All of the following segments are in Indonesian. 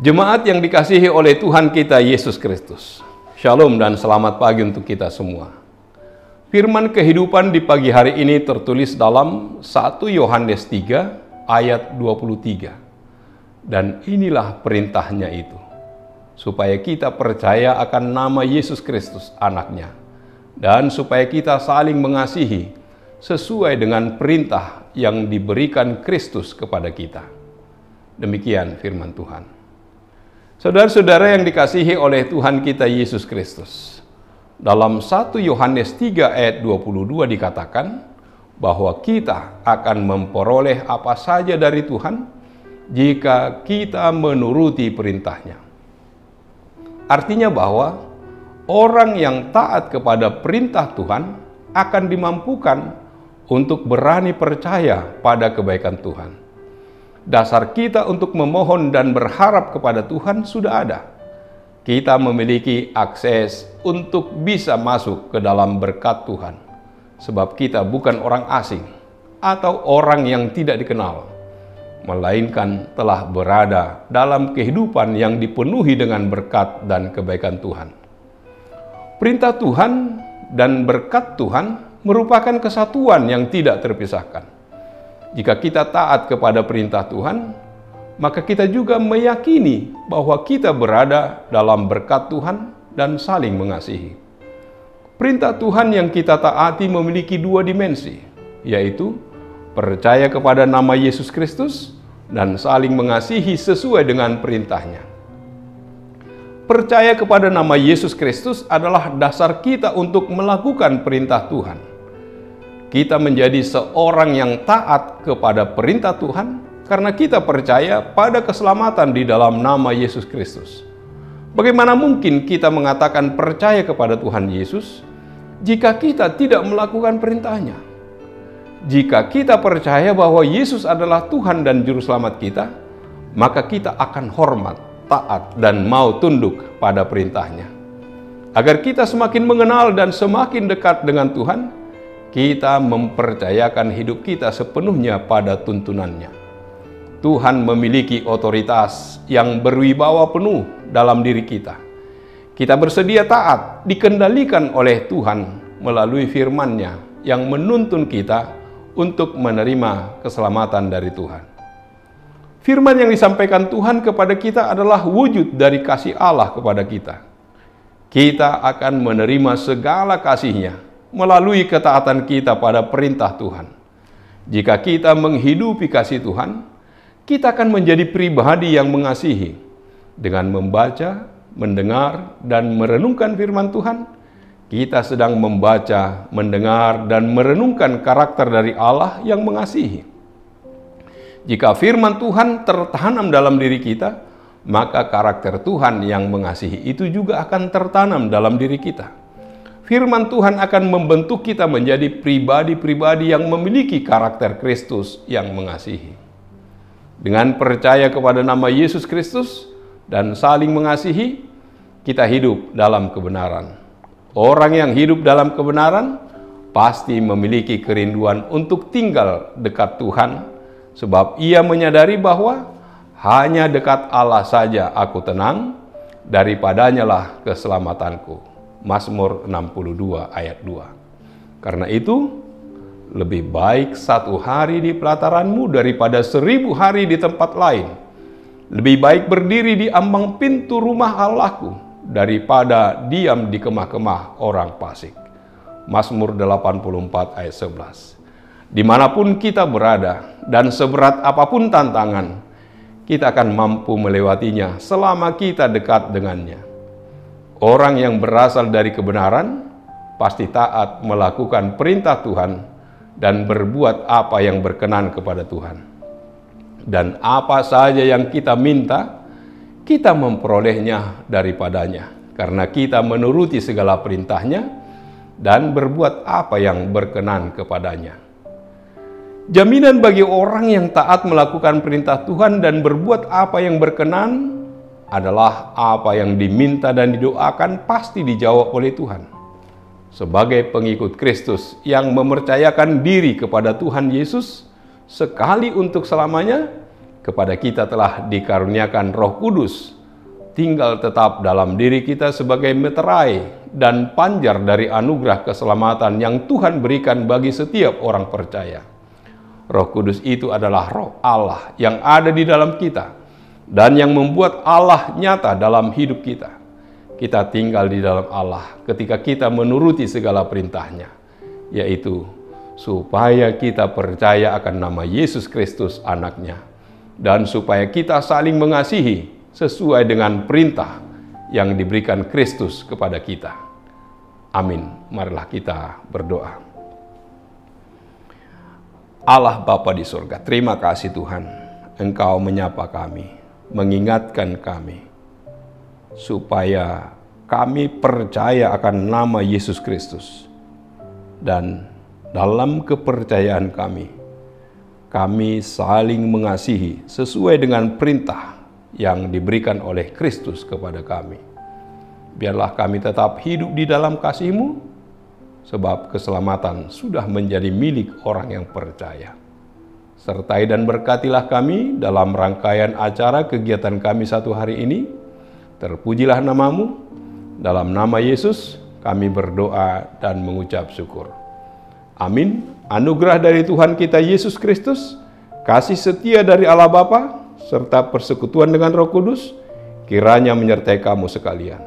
Jemaat yang dikasihi oleh Tuhan kita Yesus Kristus, Shalom dan selamat pagi untuk kita semua. Firman kehidupan di pagi hari ini tertulis dalam 1 Yohanes 3 ayat 23. Dan inilah perintahnya itu, supaya kita percaya akan nama Yesus Kristus anaknya, dan supaya kita saling mengasihi sesuai dengan perintah yang diberikan Kristus kepada kita. Demikian firman Tuhan. Saudara-saudara yang dikasihi oleh Tuhan kita Yesus Kristus, dalam 1 Yohanes 3 ayat 22 dikatakan bahwa kita akan memperoleh apa saja dari Tuhan jika kita menuruti perintahnya. Artinya bahwa orang yang taat kepada perintah Tuhan akan dimampukan untuk berani percaya pada kebaikan Tuhan. Dasar kita untuk memohon dan berharap kepada Tuhan sudah ada. Kita memiliki akses untuk bisa masuk ke dalam berkat Tuhan, sebab kita bukan orang asing atau orang yang tidak dikenal, melainkan telah berada dalam kehidupan yang dipenuhi dengan berkat dan kebaikan Tuhan. Perintah Tuhan dan berkat Tuhan merupakan kesatuan yang tidak terpisahkan. Jika kita taat kepada perintah Tuhan, maka kita juga meyakini bahwa kita berada dalam berkat Tuhan dan saling mengasihi. Perintah Tuhan yang kita taati memiliki dua dimensi, yaitu percaya kepada nama Yesus Kristus dan saling mengasihi sesuai dengan perintahnya. Percaya kepada nama Yesus Kristus adalah dasar kita untuk melakukan perintah Tuhan. Kita menjadi seorang yang taat kepada perintah Tuhan karena kita percaya pada keselamatan di dalam nama Yesus Kristus. Bagaimana mungkin kita mengatakan percaya kepada Tuhan Yesus jika kita tidak melakukan perintahnya? Jika kita percaya bahwa Yesus adalah Tuhan dan Juru Selamat kita, maka kita akan hormat, taat, dan mau tunduk pada perintahnya. Agar kita semakin mengenal dan semakin dekat dengan Tuhan, kita mempercayakan hidup kita sepenuhnya pada tuntunannya. Tuhan memiliki otoritas yang berwibawa penuh dalam diri kita. Kita bersedia taat, dikendalikan oleh Tuhan melalui firman-Nya yang menuntun kita untuk menerima keselamatan dari Tuhan. Firman yang disampaikan Tuhan kepada kita adalah wujud dari kasih Allah kepada kita. Kita akan menerima segala kasih-Nya melalui ketaatan kita pada perintah Tuhan. Jika kita menghidupi kasih Tuhan, kita akan menjadi pribadi yang mengasihi. Dengan membaca, mendengar, dan merenungkan firman Tuhan, kita sedang membaca, mendengar, dan merenungkan karakter dari Allah yang mengasihi. Jika firman Tuhan tertanam dalam diri kita, maka karakter Tuhan yang mengasihi itu juga akan tertanam dalam diri kita. Firman Tuhan akan membentuk kita menjadi pribadi-pribadi yang memiliki karakter Kristus yang mengasihi. Dengan percaya kepada nama Yesus Kristus dan saling mengasihi, kita hidup dalam kebenaran. Orang yang hidup dalam kebenaran pasti memiliki kerinduan untuk tinggal dekat Tuhan, sebab ia menyadari bahwa hanya dekat Allah saja aku tenang, daripadanya lah keselamatanku. Mazmur 62 ayat 2. Karena itu, lebih baik 1 hari di pelataranmu daripada 1000 hari di tempat lain. Lebih baik berdiri di ambang pintu rumah Allahku daripada diam di kemah-kemah orang fasik. Mazmur 84 ayat 11. Dimanapun kita berada dan seberat apapun tantangan, kita akan mampu melewatinya selama kita dekat dengannya. Orang yang berasal dari kebenaran pasti taat melakukan perintah Tuhan dan berbuat apa yang berkenan kepada Tuhan. Dan apa saja yang kita minta, kita memperolehnya daripadanya, karena kita menuruti segala perintahnya dan berbuat apa yang berkenan kepadanya. Jaminan bagi orang yang taat melakukan perintah Tuhan dan berbuat apa yang berkenan adalah apa yang diminta dan didoakan pasti dijawab oleh Tuhan. Sebagai pengikut Kristus yang mempercayakan diri kepada Tuhan Yesus sekali untuk selamanya, kepada kita telah dikaruniakan Roh Kudus, tinggal tetap dalam diri kita sebagai meterai dan panjar dari anugerah keselamatan yang Tuhan berikan bagi setiap orang percaya. Roh Kudus itu adalah Roh Allah yang ada di dalam kita dan yang membuat Allah nyata dalam hidup kita. Kita tinggal di dalam Allah ketika kita menuruti segala perintahnya, yaitu supaya kita percaya akan nama Yesus Kristus anaknya, dan supaya kita saling mengasihi sesuai dengan perintah yang diberikan Kristus kepada kita. Amin. Marilah kita berdoa. Allah Bapa di surga, terima kasih Tuhan, Engkau menyapa kami, mengingatkan kami, supaya kami percaya akan nama Yesus Kristus. Dan dalam kepercayaan kami saling mengasihi sesuai dengan perintah yang diberikan oleh Kristus kepada kami. Biarlah kami tetap hidup di dalam kasih-Mu, sebab keselamatan sudah menjadi milik orang yang percaya. Sertai dan berkatilah kami dalam rangkaian acara kegiatan kami satu hari ini. Terpujilah nama-Mu. Dalam nama Yesus kami berdoa dan mengucap syukur. Amin. Anugerah dari Tuhan kita Yesus Kristus, kasih setia dari Allah Bapa, serta persekutuan dengan Roh Kudus, kiranya menyertai kamu sekalian.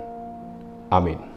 Amin.